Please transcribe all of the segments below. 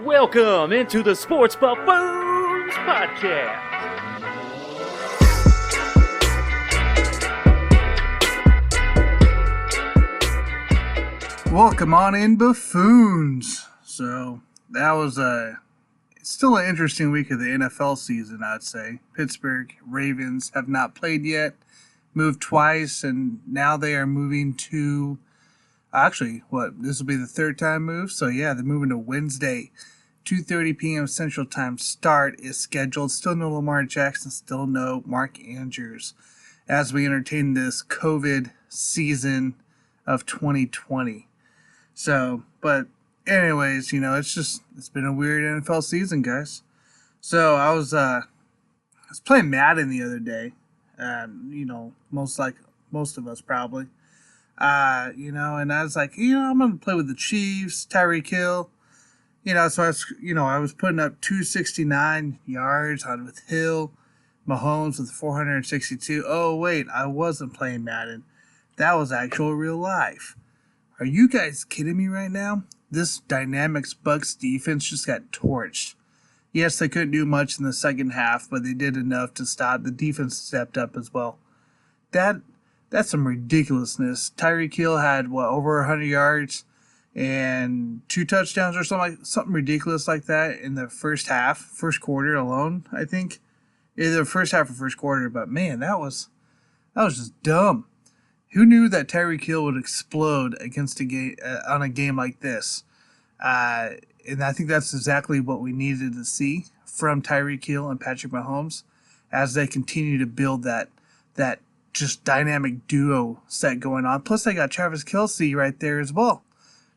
Welcome into the Sports Buffoons podcast. Welcome on in, Buffoons. So that was still an interesting week of the NFL season, I'd say. Pittsburgh Ravens have not played yet, moved twice, and now they are moving to, this will be the third time move. So yeah, they're moving to Wednesday, 2:30 p.m. Central Time start is scheduled. Still no Lamar Jackson, still no Mark Andrews as we entertain this COVID season of 2020. So, but anyways, it's been a weird NFL season, guys. So I was playing Madden the other day, most of us probably, and I was like, I'm gonna play with the Chiefs, Tyreek Hill, so I was putting up 269 yards on with Hill, Mahomes with 462. Oh wait, I wasn't playing Madden. That was actual real life. Are you guys kidding me right now? This Dynamics Bucs defense just got torched. Yes, they couldn't do much in the second half, but they did enough to stop. The defense stepped up as well. That's some ridiculousness. Tyreek Hill had, over 100 yards and 2 touchdowns or something ridiculous like that in the first quarter alone, I think. Either first half or first quarter, but man, that was just dumb. Who knew that Tyreek Hill would explode against on a game like this? And I think that's exactly what we needed to see from Tyreek Hill and Patrick Mahomes as they continue to build that just dynamic duo set going on. Plus, they got Travis Kelce right there as well.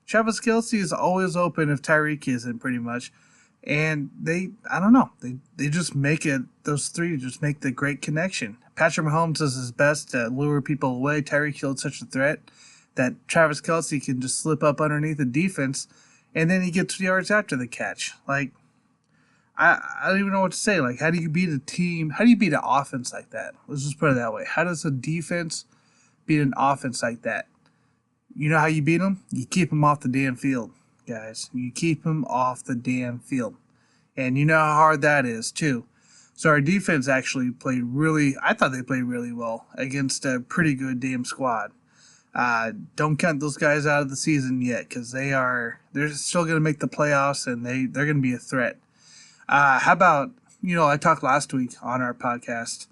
Travis Kelce is always open if Tyreek isn't, pretty much. And they just make it, those three just make the great connection. Patrick Mahomes does his best to lure people away. Tyreek Hill is such a threat that Travis Kelce can just slip up underneath the defense, and then he gets yards after the catch. I don't even know what to say. How do you beat a team? How do you beat an offense like that? Let's just put it that way. How does a defense beat an offense like that? You know how you beat them? You keep them off the damn field, guys. You keep them off the damn field. And you know how hard that is, too. So our defense actually I thought they played really well against a pretty good damn squad. Don't count those guys out of the season yet, because they're still going to make the playoffs, and they're going to be a threat. How about, I talked last week on our podcast,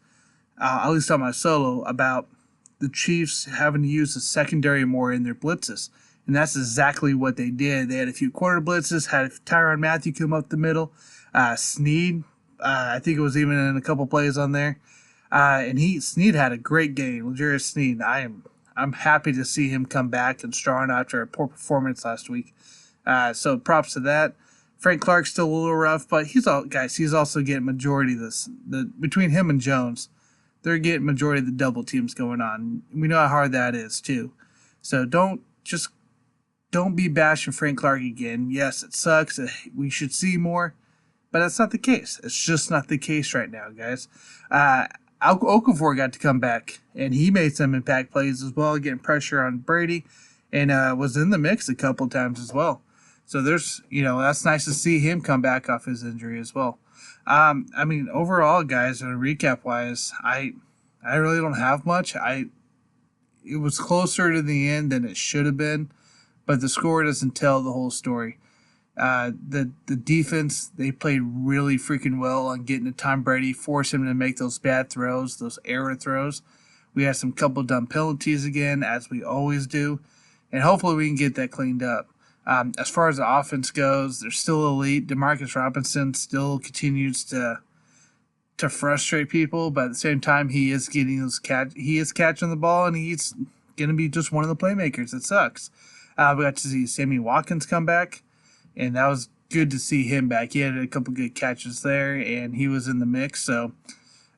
at least on my solo, about the Chiefs having to use the secondary more in their blitzes. And that's exactly what they did. They had a few quarter blitzes, had Tyrann Mathieu come up the middle. Snead, I think it was even in a couple plays on there. And Snead had a great game. L'Jarius Snead, I'm happy to see him come back and strong after a poor performance last week. So props to that. Frank Clark's still a little rough, but he's also getting majority of this. Between him and Jones, they're getting majority of the double teams going on. We know how hard that is too. So don't be bashing Frank Clark again. Yes, it sucks. We should see more, but that's not the case. It's just not the case right now, guys. Okafor got to come back, and he made some impact plays as well, getting pressure on Brady, and was in the mix a couple times as well. So that's nice to see him come back off his injury as well. Overall, guys, recap-wise, I really don't have much. It was closer to the end than it should have been, but the score doesn't tell the whole story. The defense, they played really freaking well on getting to Tom Brady, force him to make those bad throws, those error throws. We had some couple dumb penalties again, as we always do, and hopefully we can get that cleaned up. As far as the offense goes, they're still elite. Demarcus Robinson still continues to frustrate people, but at the same time, he is getting he is catching the ball, and he's going to be just one of the playmakers. It sucks. We got to see Sammy Watkins come back, and that was good to see him back. He had a couple good catches there, and he was in the mix. So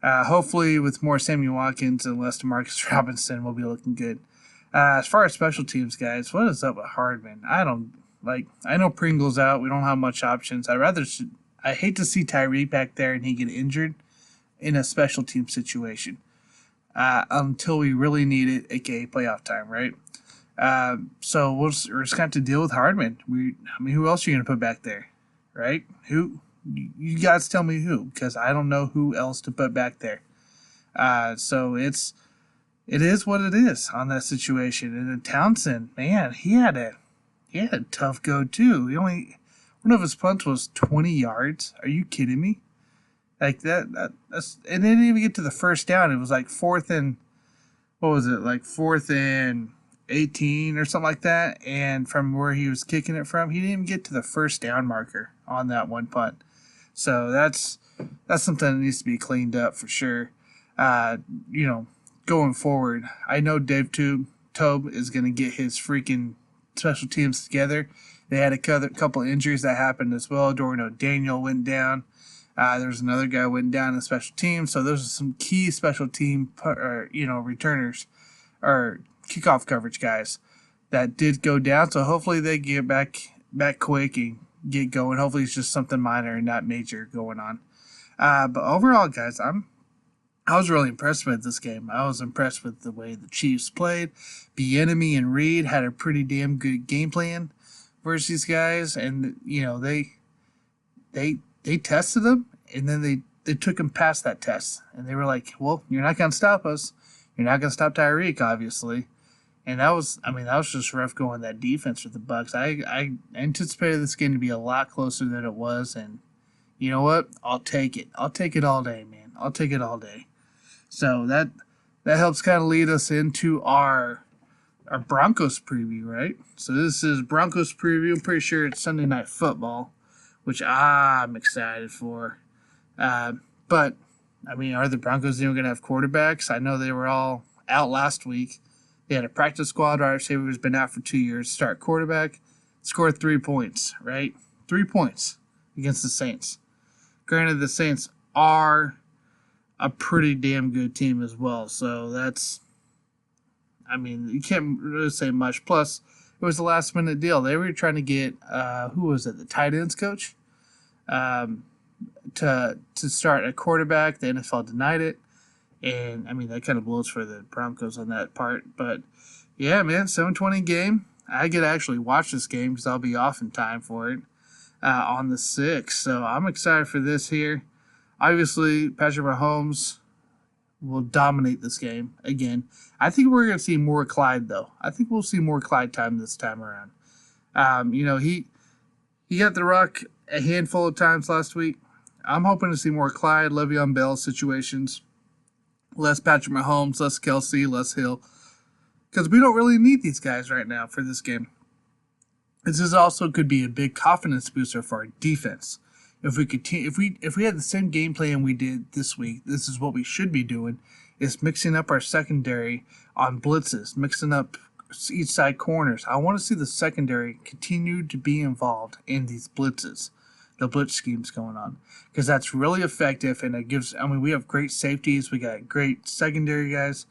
hopefully with more Sammy Watkins and less Demarcus Robinson, we'll be looking good. As far as special teams, guys, what is up with Hardman? I know Pringle's out. We don't have much options. I hate to see Tyreek back there and he get injured in a special team situation until we really need it, aka playoff time, right? So we're just going to have to deal with Hardman. Who else are you going to put back there? right? Who? You guys tell me who, because I don't know who else to put back there. So it is what it is on that situation. And then Townsend, man, he had a tough go too. One of his punts was 20 yards. Are you kidding me? Like that's, and they didn't even get to the first down. It was like fourth and 18 or something like that. And from where he was kicking it from, he didn't even get to the first down marker on that one punt. So that's something that needs to be cleaned up for sure. Going forward, I know Dave Tobe is going to get his freaking special teams together. They had a couple of injuries that happened as well. Dorian O'Daniel went down. There's another guy went down in special teams. So those are some key special team, returners or kickoff coverage guys that did go down. So hopefully they get back quick and get going. Hopefully it's just something minor and not major going on. But overall, guys, I was really impressed with this game. I was impressed with the way the Chiefs played. Bieniemy and Reed had a pretty damn good game plan versus these guys, and they tested them, and then they took them past that test, and they were like, "Well, you're not going to stop us. You're not going to stop Tyreek, obviously." And that was just rough going that defense with the Bucs. I anticipated this game to be a lot closer than it was, and you know what? I'll take it. I'll take it all day, man. I'll take it all day. So that helps kind of lead us into our Broncos preview, right? So this is Broncos preview. I'm pretty sure it's Sunday Night Football, which I'm excited for. But, are the Broncos even going to have quarterbacks? I know they were all out last week. They had a practice squad wide receiver who's been out for 2 years. Start quarterback, scored 3 points, right? 3 points against the Saints. Granted, the Saints are a pretty damn good team as well. So you can't really say much. Plus, it was a last minute deal. They were trying to get, the tight ends coach to start a quarterback. The NFL denied it. And, that kind of blows for the Broncos on that part. But, yeah, man, 7:20 game. I get to actually watch this game because I'll be off in time for it on the 6th. So I'm excited for this here. Obviously, Patrick Mahomes will dominate this game again. I think we're going to see more Clyde, though. I think we'll see more Clyde time this time around. He got the rock a handful of times last week. I'm hoping to see more Clyde, Le'Veon Bell situations. Less Patrick Mahomes, less Kelsey, less Hill. Because we don't really need these guys right now for this game. This is also could be a big confidence booster for our defense. If we continue, if we had the same game plan we did this week, this is what we should be doing: is mixing up our secondary on blitzes, mixing up each side corners. I want to see the secondary continue to be involved in these blitzes, the blitz schemes going on, because that's really effective, and it gives. We have great safeties, we got great secondary guys.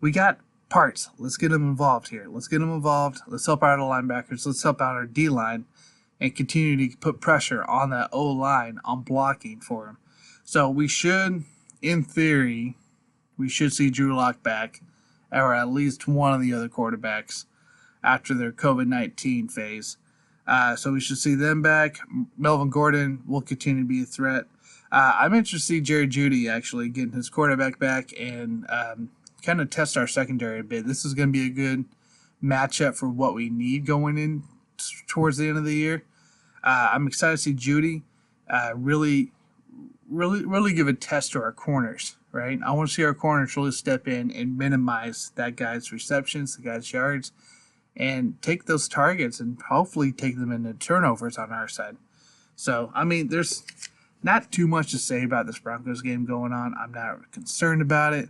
We got parts. Let's get them involved here. Let's get them involved. Let's help out our linebackers. Let's help out our D line. And continue to put pressure on that O-line on blocking for him. So we should, in theory, see Drew Lock back, or at least one of the other quarterbacks after their COVID-19 phase. So we should see them back. Melvin Gordon will continue to be a threat. I'm interested to see Jerry Jeudy actually getting his quarterback back and kind of test our secondary a bit. This is going to be a good matchup for what we need going in towards the end of the year. I'm excited to see Jeudy really give a test to our corners, right? I want to see our corners really step in and minimize that guy's receptions, the guy's yards, and take those targets and hopefully take them into turnovers on our side. So, there's not too much to say about this Broncos game going on. I'm not concerned about it,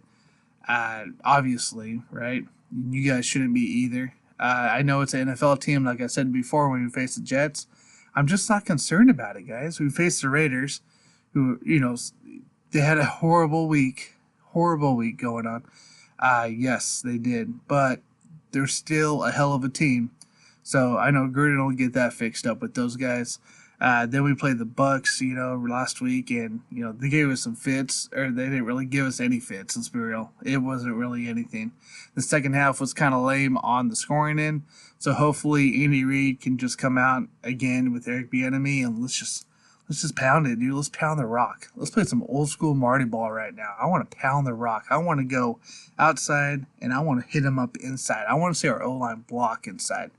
obviously, right? You guys shouldn't be either. I know it's an NFL team, like I said before, when we face the Jets. I'm just not concerned about it, guys. We faced the Raiders, who, they had a horrible week going on. Yes, they did, but they're still a hell of a team. So I know Gruden will get that fixed up with those guys. Then we played the Bucs, last week, and they gave us some fits, or they didn't really give us any fits. Let's be real; it wasn't really anything. The second half was kind of lame on the scoring end, so hopefully Andy Reid can just come out again with Eric Bieniemy and let's just pound it, dude. Let's pound the rock. Let's play some old school Marty ball right now. I want to pound the rock. I want to go outside and I want to hit him up inside. I want to see our O-line block inside.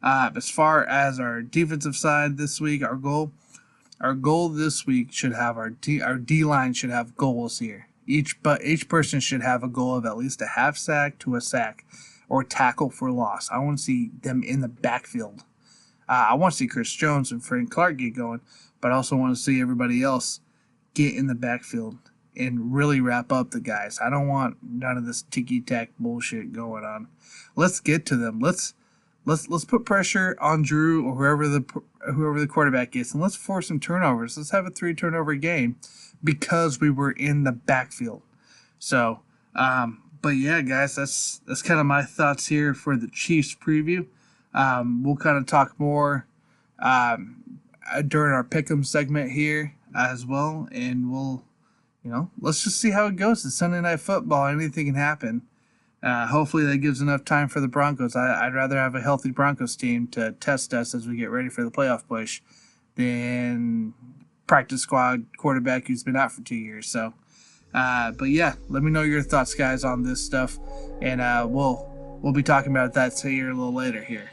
As far as our defensive side this week, our goal this week should have our D-line should have goals here. Each person should have a goal of at least a half sack to a sack or tackle for loss. I want to see them in the backfield. I want to see Chris Jones and Frank Clark get going, but I also want to see everybody else get in the backfield and really wrap up the guys. I don't want none of this ticky-tack bullshit going on. Let's get to them. Let's put pressure on Drew or whoever the quarterback is, and let's force some turnovers. Let's have a 3-turnover game because we were in the backfield. So, but yeah, guys, that's kind of my thoughts here for the Chiefs preview. We'll kind of talk more during our pick'em segment here as well, and we'll, let's just see how it goes. It's Sunday Night Football. Anything can happen. Hopefully that gives enough time for the Broncos. I'd rather have a healthy Broncos team to test us as we get ready for the playoff push than practice squad quarterback who's been out for 2 years. So, but yeah, let me know your thoughts, guys, on this stuff, and we'll be talking about that here a little later here.